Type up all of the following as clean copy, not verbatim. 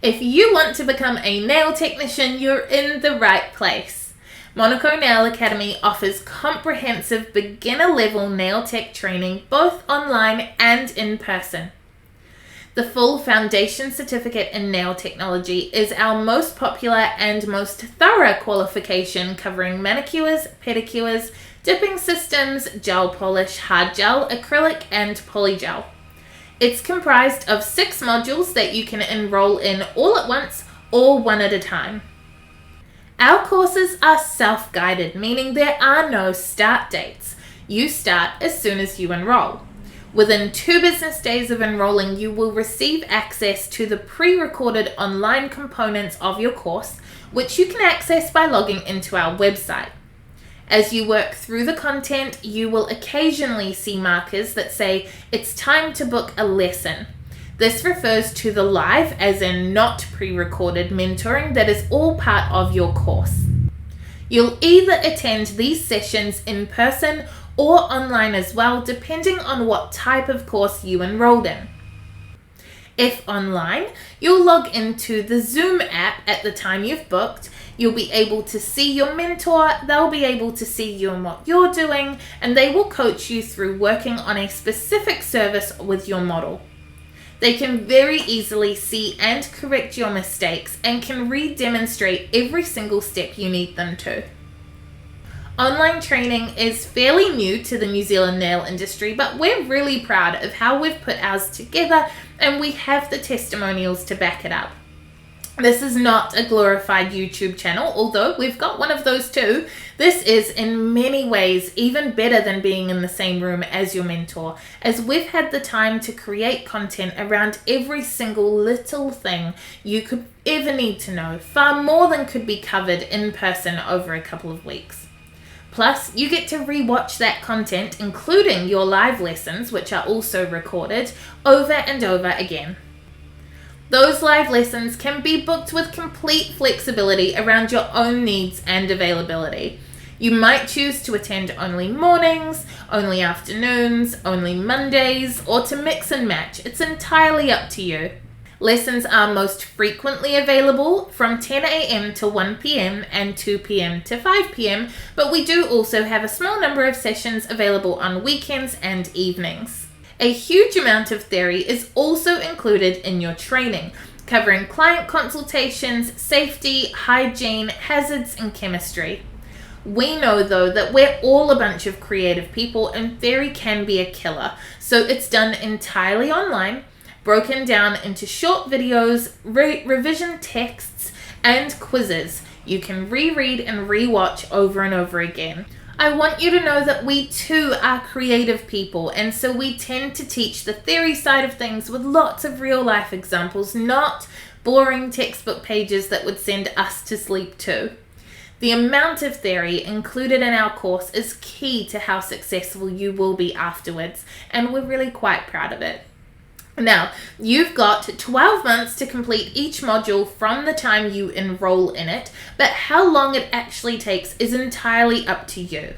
If you want to become a nail technician, you're in the right place. Monaco Nail Academy offers comprehensive beginner-level nail tech training both online and in person. The full foundation certificate in nail technology is our most popular and most thorough qualification, covering manicures, pedicures, dipping systems, gel polish, hard gel, acrylic, and polygel. It's comprised of 6 modules that you can enroll in all at once or one at a time. Our courses are self-guided, meaning there are no start dates. You start as soon as you enroll. Within 2 business days of enrolling, you will receive access to the pre-recorded online components of your course, which you can access by logging into our website. As you work through the content, you will occasionally see markers that say it's time to book a lesson. This refers to the live, as in not pre-recorded mentoring that is all part of your course. You'll either attend these sessions in person or online as well, depending on what type of course you enrolled in. If online, you'll log into the Zoom app at the time you've booked. You'll be able to see your mentor, they'll be able to see you and what you're doing, and they will coach you through working on a specific service with your model. They can very easily see and correct your mistakes and can re-demonstrate every single step you need them to. Online training is fairly new to the New Zealand nail industry, but we're really proud of how we've put ours together, and we have the testimonials to back it up. This is not a glorified YouTube channel, although we've got one of those too. This is in many ways even better than being in the same room as your mentor, as we've had the time to create content around every single little thing you could ever need to know, far more than could be covered in person over a couple of weeks. Plus, you get to re-watch that content, including your live lessons, which are also recorded, over and over again. Those live lessons can be booked with complete flexibility around your own needs and availability. You might choose to attend only mornings, only afternoons, only Mondays, or to mix and match. It's entirely up to you. Lessons are most frequently available from 10 a.m. to 1 p.m. and 2 p.m. to 5 p.m., but we do also have a small number of sessions available on weekends and evenings. A huge amount of theory is also included in your training, covering client consultations, safety, hygiene, hazards, and chemistry. We know, though, that we're all a bunch of creative people and theory can be a killer, so it's done entirely online, broken down into short videos, revision texts, and quizzes you can reread and rewatch over and over again. I want you to know that we too are creative people, and so we tend to teach the theory side of things with lots of real life examples, not boring textbook pages that would send us to sleep too. The amount of theory included in our course is key to how successful you will be afterwards, and we're really quite proud of it. Now, you've got 12 months to complete each module from the time you enroll in it, but how long it actually takes is entirely up to you.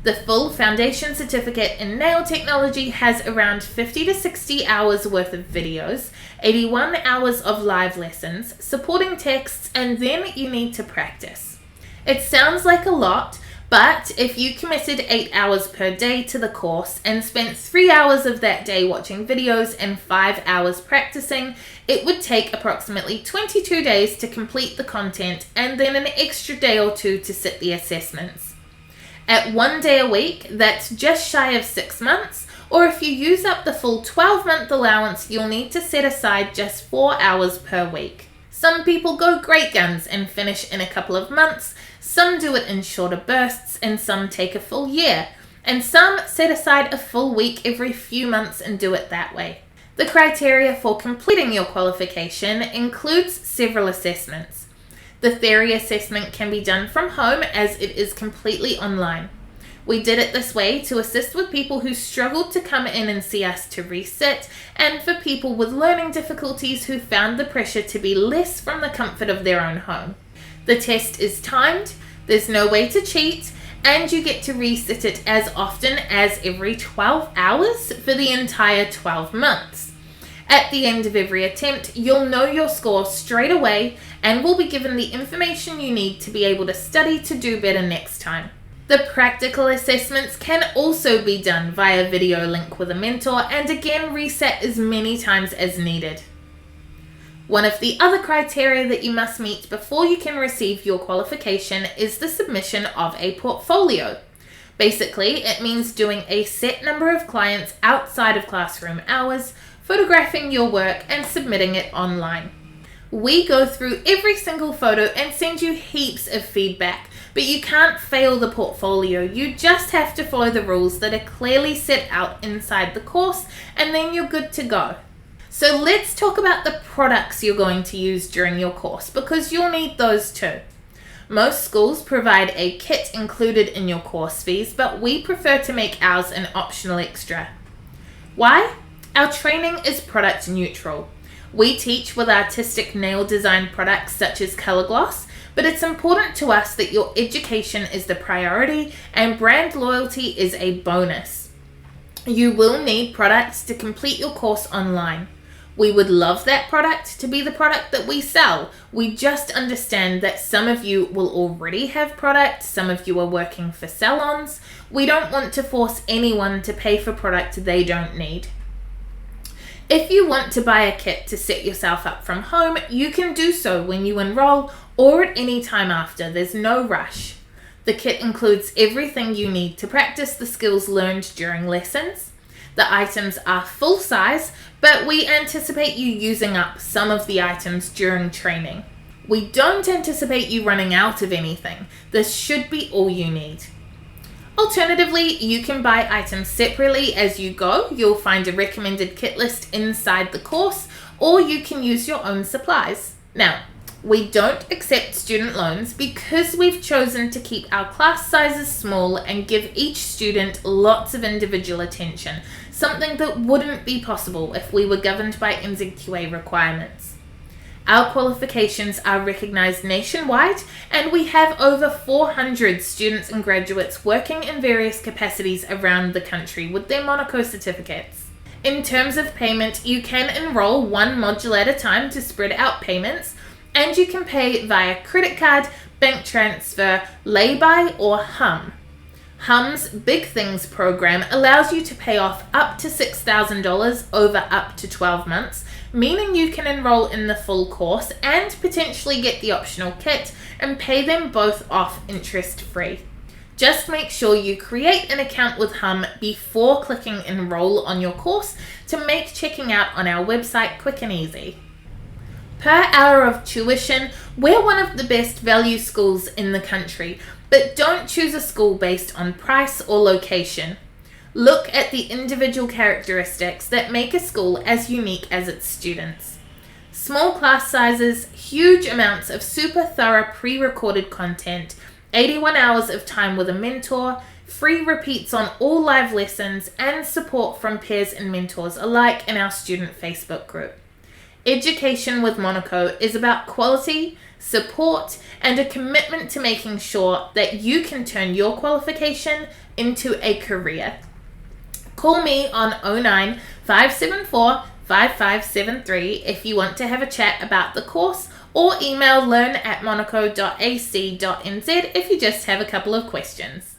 The full foundation certificate in nail technology has around 50 to 60 hours worth of videos, 81 hours of live lessons, supporting texts, and then you need to practice. It sounds like a lot, but if you committed 8 hours per day to the course and spent 3 hours of that day watching videos and 5 hours practicing, it would take approximately 22 days to complete the content and then an extra day or 2 to sit the assessments. At 1 day a week, that's just shy of 6 months, or if you use up the full 12-month allowance, you'll need to set aside just 4 hours per week. Some people go great guns and finish in a couple of months, some do it in shorter bursts, and some take a full year, and some set aside a full week every few months and do it that way. The criteria for completing your qualification includes several assessments. The theory assessment can be done from home as it is completely online. We did it this way to assist with people who struggled to come in and see us to resit, and for people with learning difficulties who found the pressure to be less from the comfort of their own home. The test is timed, there's no way to cheat, and you get to resit it as often as every 12 hours for the entire 12 months. At the end of every attempt, you'll know your score straight away and will be given the information you need to be able to study to do better next time. The practical assessments can also be done via video link with a mentor and again reset as many times as needed. One of the other criteria that you must meet before you can receive your qualification is the submission of a portfolio. Basically, it means doing a set number of clients outside of classroom hours, photographing your work and submitting it online. We go through every single photo and send you heaps of feedback, but you can't fail the portfolio. You just have to follow the rules that are clearly set out inside the course and then you're good to go. So let's talk about the products you're going to use during your course because you'll need those too. Most schools provide a kit included in your course fees, but we prefer to make ours an optional extra. Why? Our training is product neutral. We teach with artistic nail design products such as color gloss, but it's important to us that your education is the priority and brand loyalty is a bonus. You will need products to complete your course online. We would love that product to be the product that we sell. We just understand that some of you will already have product, some of you are working for salons. We don't want to force anyone to pay for product they don't need. If you want to buy a kit to set yourself up from home, you can do so when you enroll or at any time after. There's no rush. The kit includes everything you need to practice the skills learned during lessons. The items are full size, but we anticipate you using up some of the items during training. We don't anticipate you running out of anything. This should be all you need. Alternatively, you can buy items separately as you go. You'll find a recommended kit list inside the course, or you can use your own supplies. Now, we don't accept student loans because we've chosen to keep our class sizes small and give each student lots of individual attention, something that wouldn't be possible if we were governed by NZQA requirements. Our qualifications are recognised nationwide and we have over 400 students and graduates working in various capacities around the country with their Monaco certificates. In terms of payment, you can enrol one module at a time to spread out payments, and you can pay via credit card, bank transfer, LayBuy or Humm. Humm's Big Things program allows you to pay off up to $6,000 over up to 12 months, meaning you can enroll in the full course and potentially get the optional kit and pay them both off interest-free. Just make sure you create an account with Humm before clicking enroll on your course to make checking out on our website quick and easy. Per hour of tuition, we're one of the best value schools in the country, but don't choose a school based on price or location. Look at the individual characteristics that make a school as unique as its students. Small class sizes, huge amounts of super thorough pre-recorded content, 81 hours of time with a mentor, free repeats on all live lessons, and support from peers and mentors alike in our student Facebook group. Education with Monaco is about quality, support, and a commitment to making sure that you can turn your qualification into a career. Call me on 09 574 5573 if you want to have a chat about the course, or email learn@monaco.ac.nz if you just have a couple of questions.